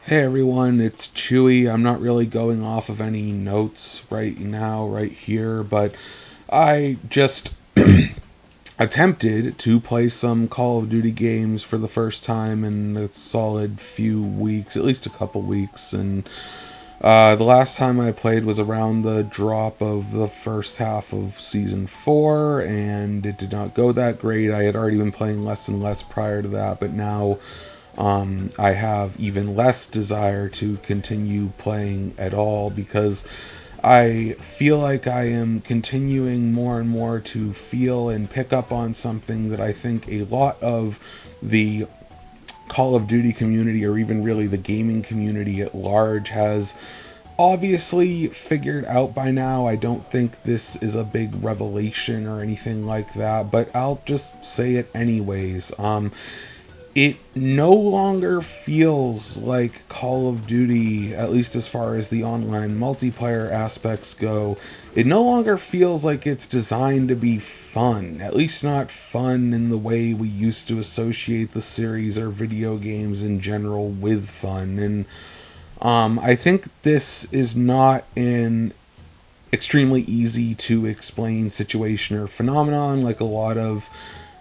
Hey everyone, it's Chewy. I'm not really going off of any notes right now, right here, but I just attempted to play some Call of Duty games for the first time in a solid few weeks, at least a couple weeks, and the last time I played was around the drop of the first half of Season 4, and it did not go that great. I had already been playing less and less prior to that, but now I have even less desire to continue playing at all because I feel like I am continuing more and more to feel and pick up on something that I think a lot of the Call of Duty community, or even really the gaming community at large, has obviously figured out by now. I don't think this is a big revelation or anything like that, but I'll just say it anyways. It no longer feels like Call of Duty, at least as far as the online multiplayer aspects go. It no longer feels like it's designed to be fun, at least not fun in the way we used to associate the series or video games in general with fun. And I think this is not an extremely easy to explain situation or phenomenon like a lot of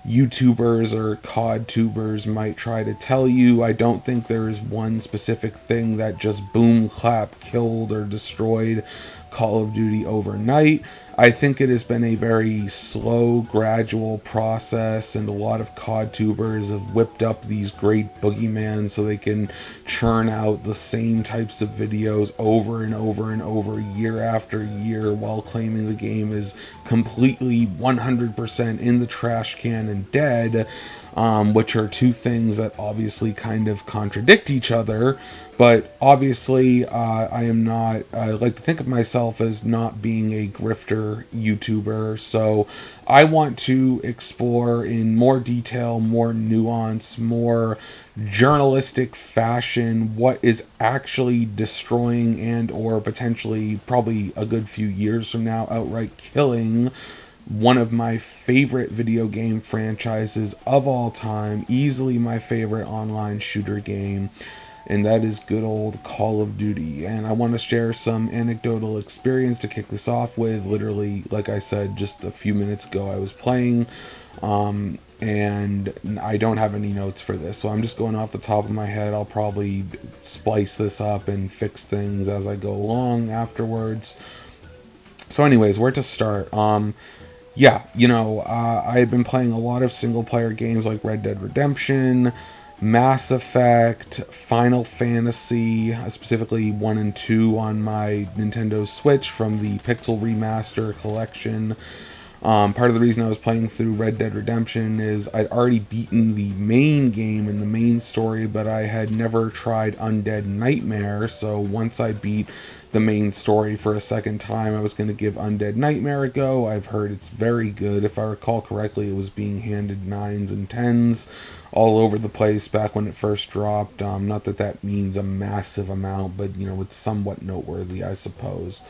YouTubers or COD tubers might try to tell you. I don't think there is one specific thing that just boom clap killed or destroyed Call of Duty overnight. I think it has been a very slow, gradual process, and a lot of COD tubers have whipped up these great boogeyman so they can churn out the same types of videos over and over and over, year after year, while claiming the game is completely 100% in the trash can and dead, which are two things that obviously kind of contradict each other. But obviously, I am not, I like to think of myself as not being a grifter YouTuber, so I want to explore in more detail, more nuance, more journalistic fashion what is actually destroying and or potentially probably a good few years from now outright killing one of my favorite video game franchises of all time, easily my favorite online shooter game, and that is good old Call of Duty. And I want to share some anecdotal experience to kick this off with. Literally, like I said just a few minutes ago, I was playing, and I don't have any notes for this, so I'm just going off the top of my head. I'll probably splice this up and fix things as I go along afterwards. So anyways, where to start? Yeah, I've been playing a lot of single player games like Red Dead Redemption, Mass Effect, Final Fantasy, specifically 1 and 2 on my Nintendo Switch from the Pixel Remaster collection. Part of the reason I was playing through Red Dead Redemption is I'd already beaten the main game and the main story, but I had never tried Undead Nightmare, so once I beat the main story for a second time, I was going to give Undead Nightmare a go. I've heard it's very good. If I recall correctly, it was being handed 9s and 10s all over the place back when it first dropped. Not that that means a massive amount, but, it's somewhat noteworthy, I suppose.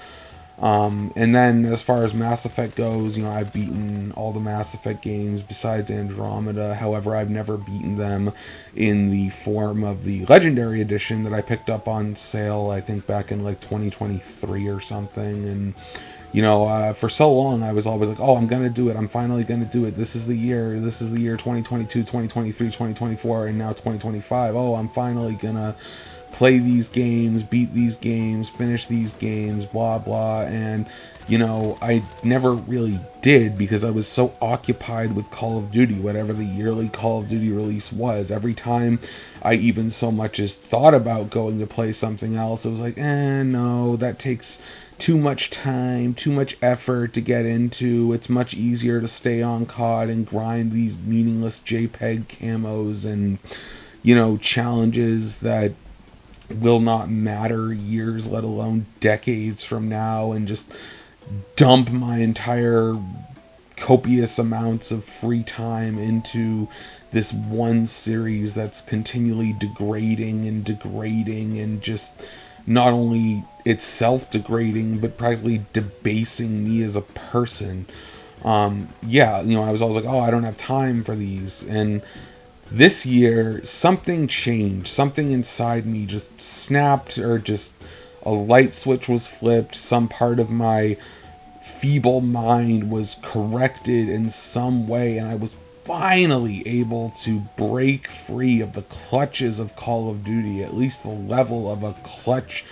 And then as far as Mass Effect goes, I've beaten all the Mass Effect games besides Andromeda. However, I've never beaten them in the form of the Legendary Edition that I picked up on sale, I think back in like 2023 or something. And, for so long I was always like, oh, I'm going to do it. I'm finally going to do it. This is the year 2022, 2023, 2024, and now 2025. Oh, I'm finally going to play these games, beat these games, finish these games, blah blah. And I never really did because I was so occupied with Call of Duty, whatever the yearly Call of Duty release was. Every time I even so much as thought about going to play something else, it was like, no, that takes too much time, too much effort to get into. It's much easier to stay on COD and grind these meaningless JPEG camos and challenges that will not matter years, let alone decades from now, and just dump my entire copious amounts of free time into this one series that's continually degrading and just not only itself degrading but practically debasing me as a person. I was always like, oh, I don't have time for these. And This year, something changed. Something inside me just snapped, or just a light switch was flipped. Some part of my feeble mind was corrected in some way, and I was finally able to break free of the clutches of Call of Duty, at least the level of a clutch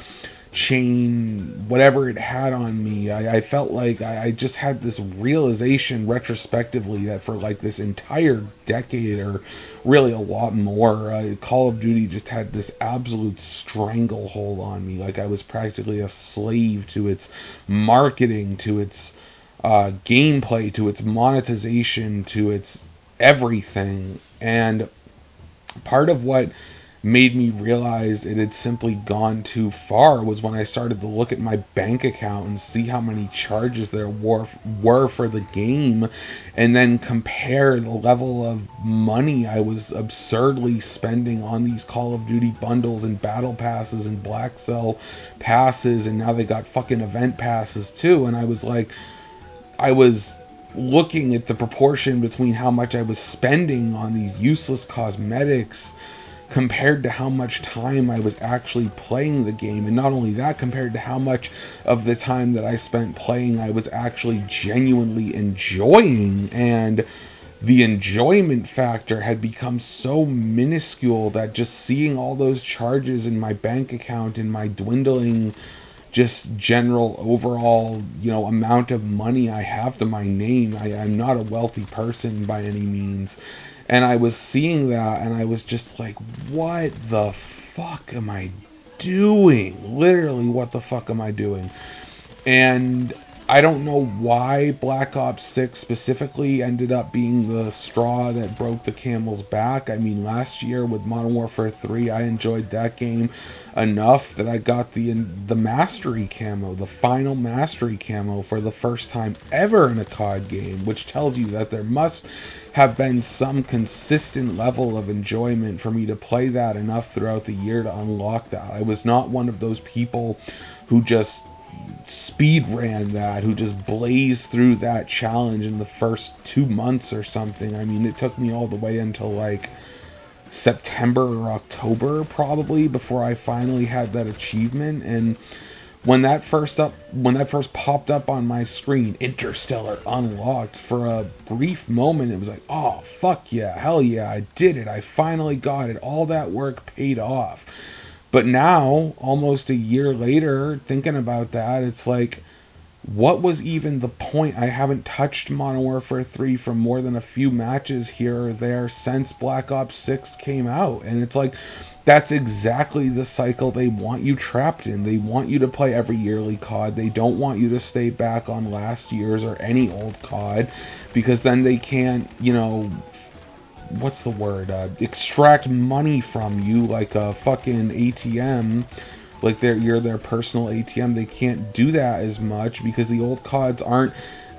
chain, whatever it had on me. I felt like I just had this realization retrospectively that for like this entire decade, or really a lot more, Call of Duty just had this absolute stranglehold on me. Like I was practically a slave to its marketing, to its gameplay, to its monetization, to its everything. And part of what made me realize it had simply gone too far was when I started to look at my bank account and see how many charges there were for the game, and then compare the level of money I was absurdly spending on these Call of Duty bundles and battle passes and Black Cell passes, and now they got fucking event passes too. And I was looking at the proportion between how much I was spending on these useless cosmetics compared to how much time I was actually playing the game. And not only that, compared to how much of the time that I spent playing I was actually genuinely enjoying. And the enjoyment factor had become so minuscule that just seeing all those charges in my bank account and my dwindling just general overall, amount of money I have to my name. I'm not a wealthy person by any means. And I was seeing that, and I was just like, what the fuck am I doing? Literally, what the fuck am I doing? And I don't know why Black Ops 6 specifically ended up being the straw that broke the camel's back. I mean, last year with Modern Warfare 3, I enjoyed that game enough that I got the mastery camo, the final mastery camo, for the first time ever in a COD game, which tells you that there must have been some consistent level of enjoyment for me to play that enough throughout the year to unlock that. I was not one of those people who just speed ran that, who just blazed through that challenge in the first 2 months or something. I mean, it took me all the way until like September or October probably before I finally had that achievement. And when that first popped up on my screen, Interstellar unlocked, for a brief moment it was like, oh fuck yeah, hell yeah, I did it, I finally got it, all that work paid off. But now, almost a year later, thinking about that, it's like, what was even the point? I haven't touched Modern Warfare 3 for more than a few matches here or there since Black Ops 6 came out. And it's like, that's exactly the cycle they want you trapped in. They want you to play every yearly COD. They don't want you to stay back on last year's or any old COD, because then they can't, what's the word? Extract money from you like a fucking ATM. Like you're their personal ATM. They can't do that as much because the old CODs aren't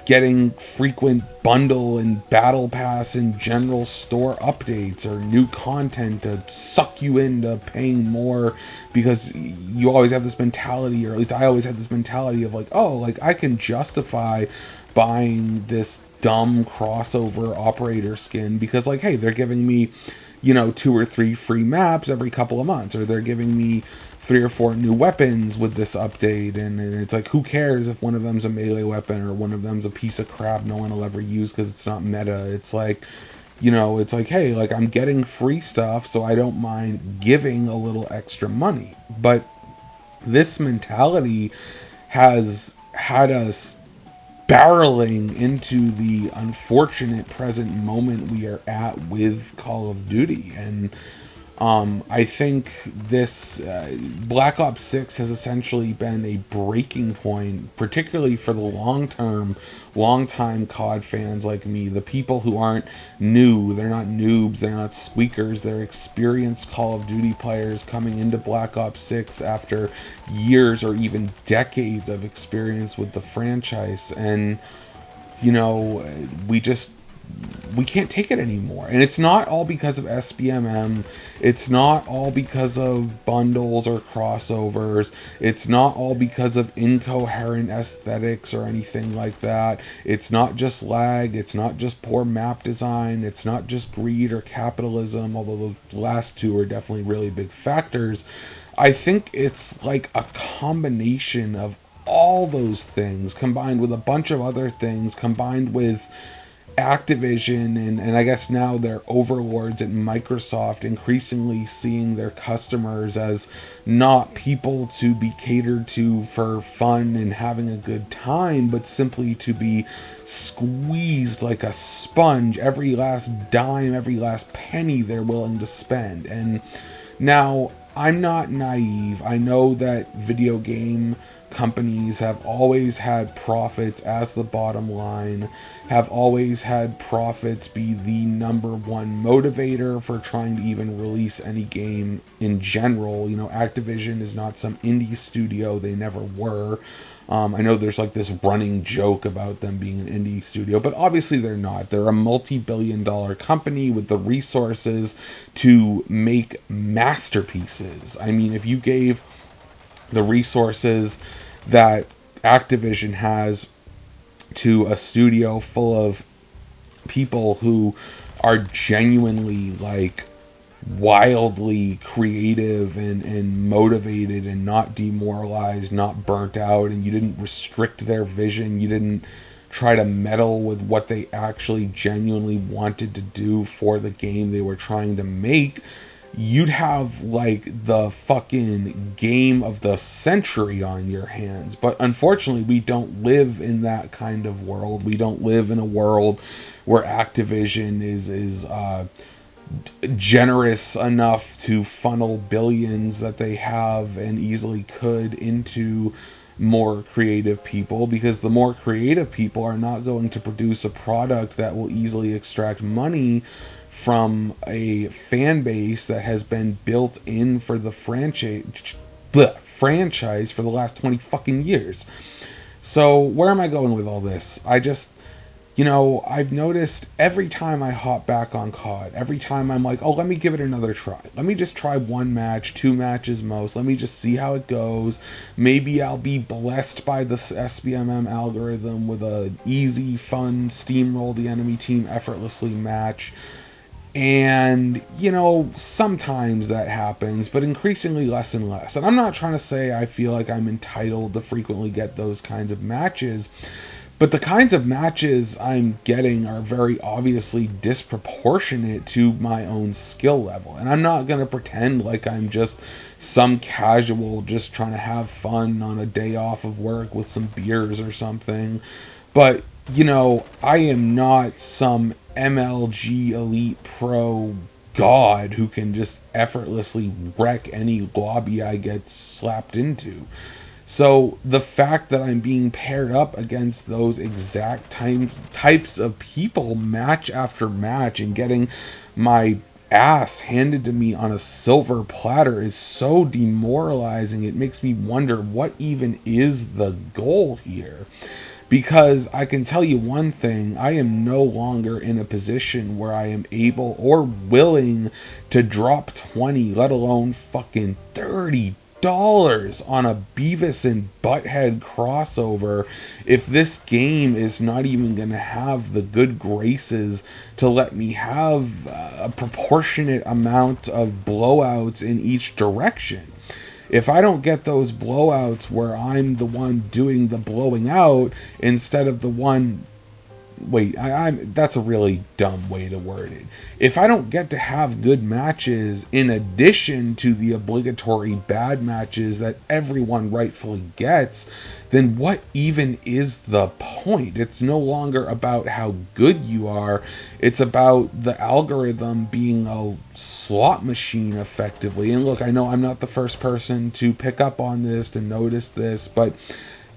getting frequent bundle and battle pass and general store updates or new content to suck you into paying more, because you always have this mentality, or at least I always had this mentality of like, oh, like I can justify buying this dumb crossover operator skin because, like, hey, they're giving me 2 or 3 free maps every couple of months, or they're giving me 3 or 4 new weapons with this update, and it's like, who cares if one of them's a melee weapon or one of them's a piece of crap no one will ever use because it's not meta. It's like, it's like, hey, like, I'm getting free stuff, so I don't mind giving a little extra money. But this mentality has had us barreling into the unfortunate present moment we are at with Call of Duty. And I think this Black Ops 6 has essentially been a breaking point, particularly for the long-time COD fans like me, the people who aren't new. They're not noobs, they're not squeakers, they're experienced Call of Duty players coming into Black Ops 6 after years or even decades of experience with the franchise. And we just we can't take it anymore. And it's not all because of SBMM. It's not all because of bundles or crossovers. It's not all because of incoherent aesthetics or anything like that. It's not just lag. It's not just poor map design. It's not just greed or capitalism, although the last two are definitely really big factors. I think it's like a combination of all those things combined with a bunch of other things combined with Activision and I guess now their overlords at Microsoft increasingly seeing their customers as not people to be catered to for fun and having a good time, but simply to be squeezed like a sponge, every last dime, every last penny they're willing to spend. And now, I'm not naive. I know that video game companies have always had profits as the bottom line, have always had profits be the number one motivator for trying to even release any game in general. You know, Activision is not some indie studio, they never were. I know there's like this running joke about them being an indie studio, but obviously they're not. They're a multi-billion-dollar company with the resources to make masterpieces. I mean, if you gave the resources that Activision has to a studio full of people who are genuinely like wildly creative and motivated and not demoralized, not burnt out, and you didn't restrict their vision, you didn't try to meddle with what they actually genuinely wanted to do for the game they were trying to make, you'd have like the fucking game of the century on your hands. But unfortunately, we don't live in that kind of world. We don't live in a world where Activision is generous enough to funnel billions that they have and easily could into more creative people, because the more creative people are not going to produce a product that will easily extract money from a fan base that has been built in for the franchise for the last 20 fucking years. So where am I going with all this? I've noticed every time I hop back on COD, every time I'm like, oh, let me give it another try. Let me just try one match, two matches most. Let me just see how it goes. Maybe I'll be blessed by the SBMM algorithm with a easy, fun, steamroll the enemy team effortlessly match. And, sometimes that happens, but increasingly less and less. And I'm not trying to say I feel like I'm entitled to frequently get those kinds of matches. But the kinds of matches I'm getting are very obviously disproportionate to my own skill level. And I'm not going to pretend like I'm just some casual just trying to have fun on a day off of work with some beers or something. But, I am not some MLG Elite Pro god who can just effortlessly wreck any lobby I get slapped into. So the fact that I'm being paired up against those exact types of people match after match and getting my ass handed to me on a silver platter is so demoralizing. It makes me wonder what even is the goal here. Because I can tell you one thing, I am no longer in a position where I am able or willing to drop 20, let alone fucking $30 on a Beavis and Butthead crossover if this game is not even going to have the good graces to let me have a proportionate amount of blowouts in each direction. If I don't get those blowouts where I'm the one doing the blowing out instead of the one... that's a really dumb way to word it. If I don't get to have good matches in addition to the obligatory bad matches that everyone rightfully gets, then what even is the point? It's no longer about how good you are. It's about the algorithm being a slot machine effectively. And look, I know I'm not the first person to pick up on this, to notice this, but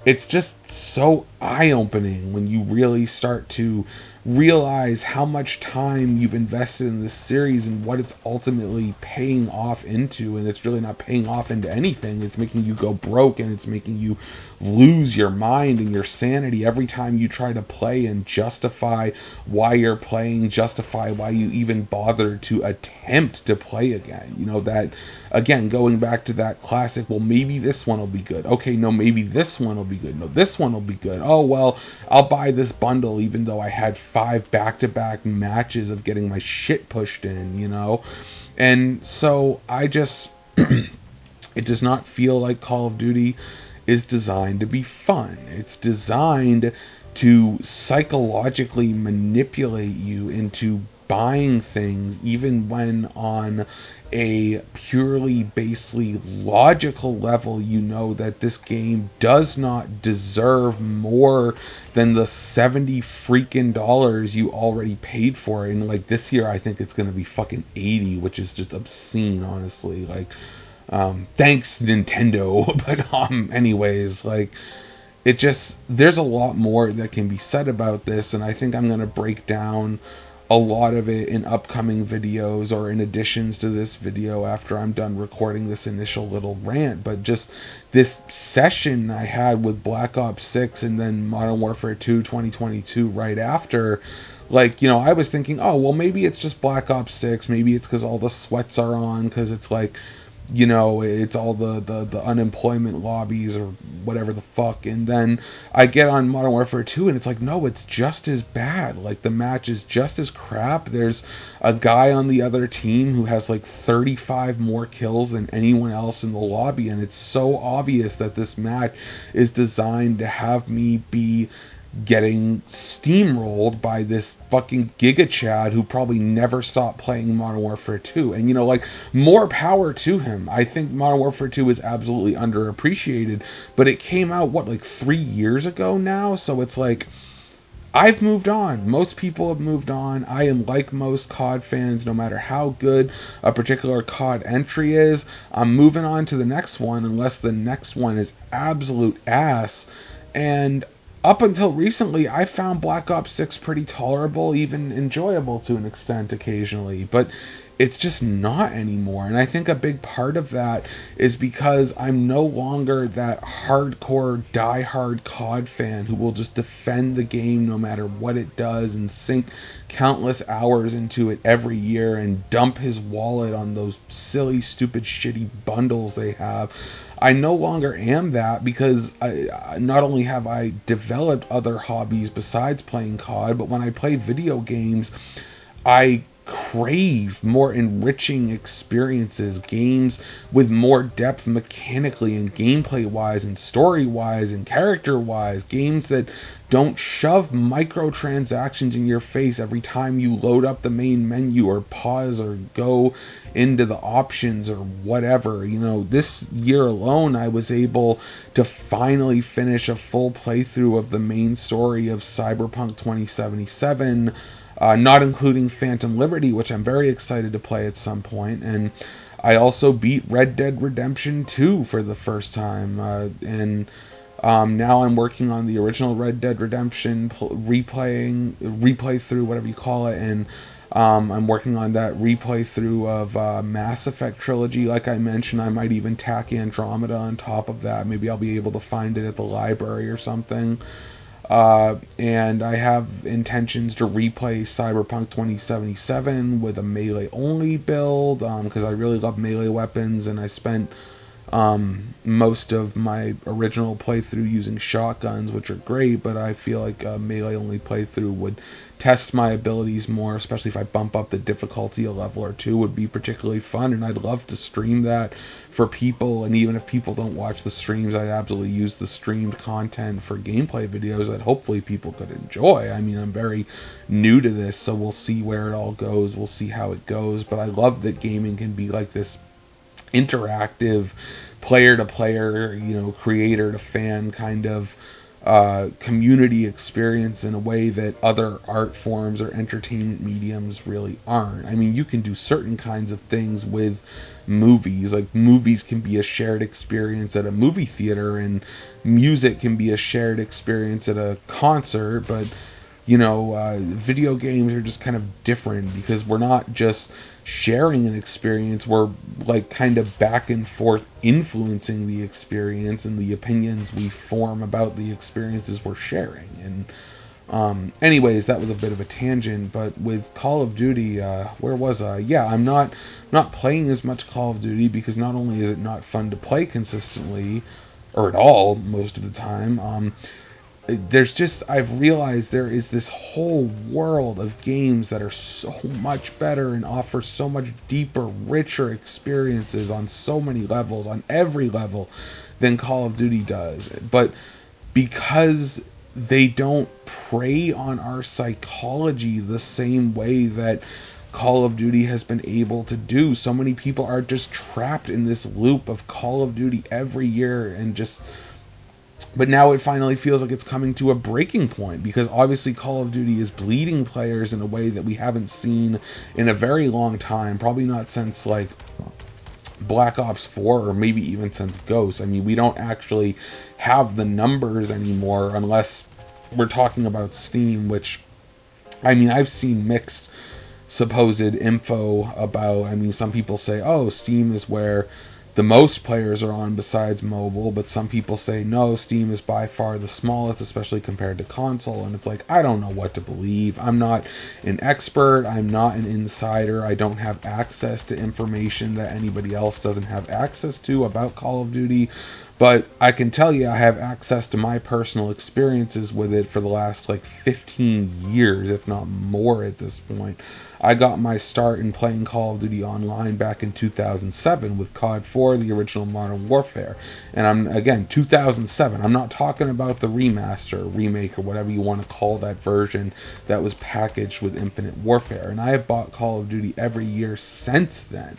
it's just so eye-opening when you really start to realize how much time you've invested in this series and what it's ultimately paying off into. And it's really not paying off into anything. It's making you go broke, and it's making you lose your mind and your sanity every time you try to play and justify why you're playing, justify why you even bother to attempt to play again. You know, that, again, going back to that classic, well, maybe this one will be good. Okay, no, maybe this one will be good. No, this one will be good. Oh, well, I'll buy this bundle even though I had 5 back-to-back matches of getting my shit pushed in, you know? And so I just, it does not feel like Call of Duty is designed to be fun. It's designed to psychologically manipulate you into buying things, even when on a purely basely logical level you know that this game does not deserve more than the 70 freaking dollars you already paid for it. And like this year I think it's going to be fucking 80, which is just obscene, honestly. Like thanks Nintendo. But anyways, like, it just, there's a lot more that can be said about this, and I think I'm going to break down a lot of it in upcoming videos or in additions to this video after I'm done recording this initial little rant. But just this session I had with Black Ops 6 and then Modern Warfare 2 2022 right after, like, you know, I was thinking, oh, well, maybe it's just Black Ops 6, maybe it's because all the sweats are on, because it's like, you know, it's all the unemployment lobbies or whatever the fuck. And then I get on Modern Warfare 2 and it's like, no, it's just as bad. Like, the match is just as crap. There's a guy on the other team who has like 35 more kills than anyone else in the lobby, and it's so obvious that this match is designed to have me be getting steamrolled by this fucking Giga Chad who probably never stopped playing Modern Warfare 2. And, you know, like, more power to him. I think Modern Warfare 2 is absolutely underappreciated, but it came out, what, like 3 years ago now? So it's like, I've moved on. Most people have moved on. I am like most COD fans. No matter how good a particular COD entry is, I'm moving on to the next one unless the next one is absolute ass. And up until recently, I found Black Ops 6 pretty tolerable, even enjoyable to an extent occasionally, but it's just not anymore. And I think a big part of that is because I'm no longer that hardcore, die-hard COD fan who will just defend the game no matter what it does and sink countless hours into it every year and dump his wallet on those silly, stupid, shitty bundles they have. I no longer am that, because not only have I developed other hobbies besides playing COD, but when I play video games, I crave more enriching experiences, games with more depth mechanically and gameplay wise and story wise and character wise, games that don't shove microtransactions in your face every time you load up the main menu or pause or go into the options or whatever. You know, this year alone I was able to finally finish a full playthrough of the main story of Cyberpunk 2077, not including Phantom Liberty, which I'm very excited to play at some point. And I also beat Red Dead Redemption 2 for the first time, and now I'm working on the original Red Dead Redemption replay through, whatever you call it, and I'm working on that replay through of Mass Effect trilogy. Like I mentioned, I might even tack Andromeda on top of that. Maybe I'll be able to find it at the library or something. And I have intentions to replay Cyberpunk 2077 with a melee-only build, because I really love melee weapons, and I spent most of my original playthrough using shotguns, which are great, but I feel like a melee-only playthrough would test my abilities more, especially if I bump up the difficulty a level or two, would be particularly fun, and I'd love to stream that for people. And even if people don't watch the streams, I'd absolutely use the streamed content for gameplay videos that hopefully people could enjoy. I mean, I'm very new to this, so we'll see where it all goes. We'll see how it goes, but I love that gaming can be like this interactive, player to player, you know, creator to fan kind of community experience in a way that other art forms or entertainment mediums really aren't. I mean, you can do certain kinds of things with movies. Like, movies can be a shared experience at a movie theater, and music can be a shared experience at a concert, but video games are just kind of different because we're not just sharing an experience, we're like kind of back and forth influencing the experience and the opinions we form about the experiences we're sharing. And anyways, that was a bit of a tangent, but with Call of Duty, where was I? Yeah, I'm not playing as much Call of Duty because not only is it not fun to play consistently, or at all most of the time, I've realized there is this whole world of games that are so much better and offer so much deeper, richer experiences on so many levels, on every level, than Call of Duty does. But because they don't prey on our psychology the same way that Call of Duty has been able to do, so many people are just trapped in this loop of Call of Duty every year and just. But now it finally feels like it's coming to a breaking point because obviously Call of Duty is bleeding players in a way that we haven't seen in a very long time, probably not since like Black Ops 4 or maybe even since Ghost. I mean, we don't actually have the numbers anymore unless we're talking about Steam, which, I mean, I've seen mixed supposed info about. I mean, some people say, oh, Steam is where the most players are on besides mobile, but some people say no, Steam is by far the smallest, especially compared to console. And it's like, I don't know what to believe. I'm not an expert, I'm not an insider, I don't have access to information that anybody else doesn't have access to about Call of Duty. But I can tell you I have access to my personal experiences with it for the last like 15 years, if not more at this point. I got my start in playing Call of Duty Online back in 2007 with COD 4, the original Modern Warfare. And again, 2007. I'm not talking about the remaster, remake, or whatever you want to call that version that was packaged with Infinite Warfare. And I have bought Call of Duty every year since then.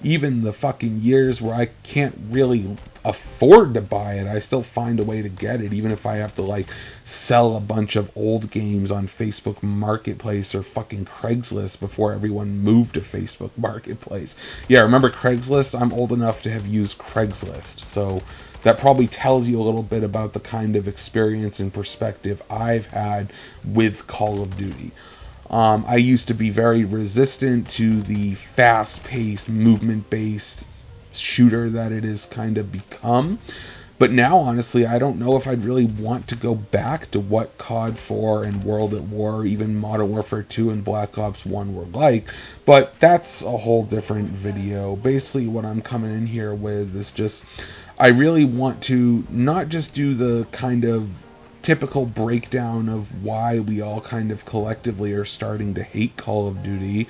Even the fucking years where I can't really afford to buy it, I still find a way to get it, even if I have to like sell a bunch of old games on Facebook Marketplace or fucking Craigslist before everyone moved to Facebook Marketplace. Yeah, remember Craigslist? I'm old enough to have used Craigslist, so that probably tells you a little bit about the kind of experience and perspective I've had with Call of Duty. I used to be very resistant to the fast-paced, movement-based shooter that it has kind of become. But now, honestly, I don't know if I'd really want to go back to what COD 4 and World at War, even Modern Warfare 2 and Black Ops 1 were like. But that's a whole different video. Basically, what I'm coming in here with is just, I really want to not just do the kind of typical breakdown of why we all kind of collectively are starting to hate Call of Duty,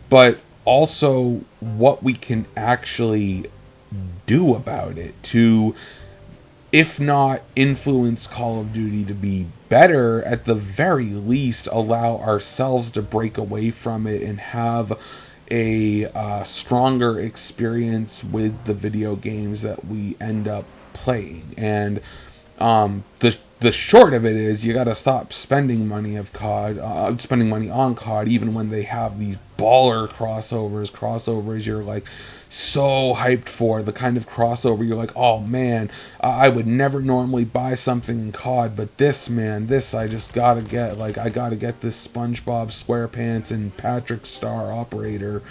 but also what we can actually do about it to, if not influence Call of Duty to be better, at the very least allow ourselves to break away from it and have a stronger experience with the video games that we end up playing. And the short of it is you got to stop spending money spending money on COD, even when they have these baller crossovers you're like so hyped for, the kind of crossover you're like, oh man, I would never normally buy something in COD, but this, man, this I just gotta get. Like, I gotta get this SpongeBob SquarePants and Patrick Star Operator.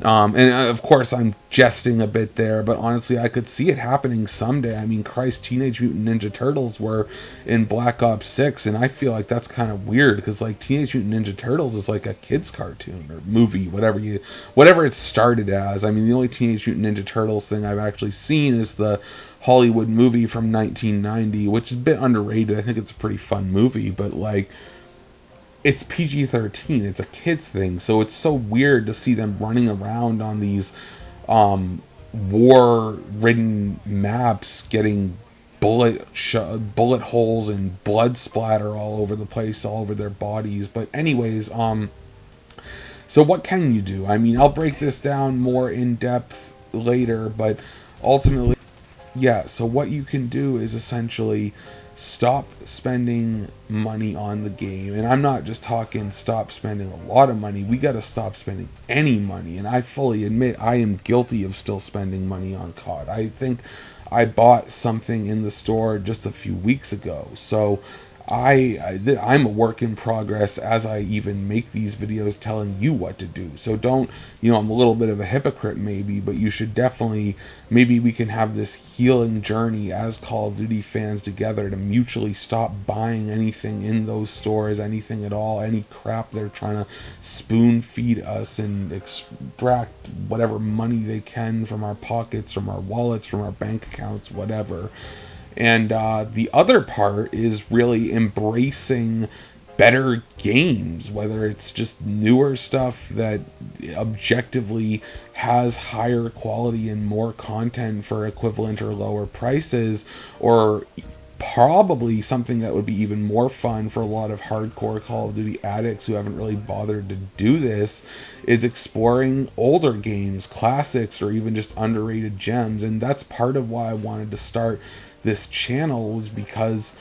And of course, I'm jesting a bit there, but honestly, I could see it happening someday. I mean, Christ, Teenage Mutant Ninja Turtles were in Black Ops 6, and I feel like that's kind of weird because, like, Teenage Mutant Ninja Turtles is like a kid's cartoon or movie, whatever it started as. I mean, the only Teenage Mutant Ninja Turtles thing I've actually seen is the Hollywood movie from 1990, which is a bit underrated. I think it's a pretty fun movie, but like, it's PG-13. It's a kids thing, so it's so weird to see them running around on these war-ridden maps, getting bullet holes and blood splatter all over the place, all over their bodies. But anyways, so what can you do? I mean, I'll break this down more in depth later, but ultimately, yeah. So what you can do is essentially stop spending money on the game. And I'm not just talking stop spending a lot of money. We got to stop spending any money. And I fully admit I am guilty of still spending money on COD. I think I bought something in the store just a few weeks ago. So I'm a work in progress as I even make these videos telling you what to do. So don't, I'm a little bit of a hypocrite maybe, but you should definitely, maybe we can have this healing journey as Call of Duty fans together to mutually stop buying anything in those stores, anything at all, any crap they're trying to spoon feed us and extract whatever money they can from our pockets, from our wallets, from our bank accounts, whatever. And the other part is really embracing better games, whether it's just newer stuff that objectively has higher quality and more content for equivalent or lower prices, or probably something that would be even more fun for a lot of hardcore Call of Duty addicts who haven't really bothered to do this, is exploring older games, classics, or even just underrated gems. And that's part of why I wanted to start this channel, was because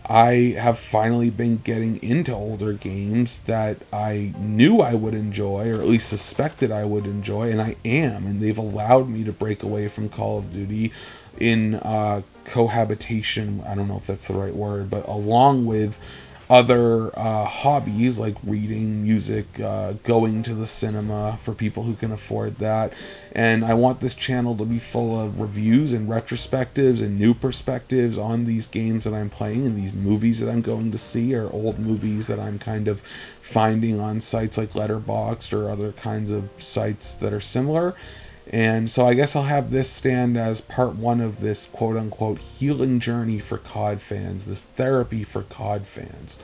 I have finally been getting into older games that I knew I would enjoy, or at least suspected I would enjoy, and I am. And they've allowed me to break away from Call of Duty in cohabitation. I don't know if that's the right word, but along with other hobbies like reading, music, going to the cinema for people who can afford that. And I want this channel to be full of reviews and retrospectives and new perspectives on these games that I'm playing and these movies that I'm going to see, or old movies that I'm kind of finding on sites like Letterboxd or other kinds of sites that are similar. And so I guess I'll have this stand as part one of this quote unquote healing journey for COD fans, this therapy for COD fans.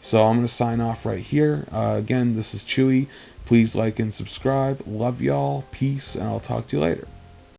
So I'm going to sign off right here. Again, this is Chewy. Please like and subscribe. Love y'all. Peace, and I'll talk to you later.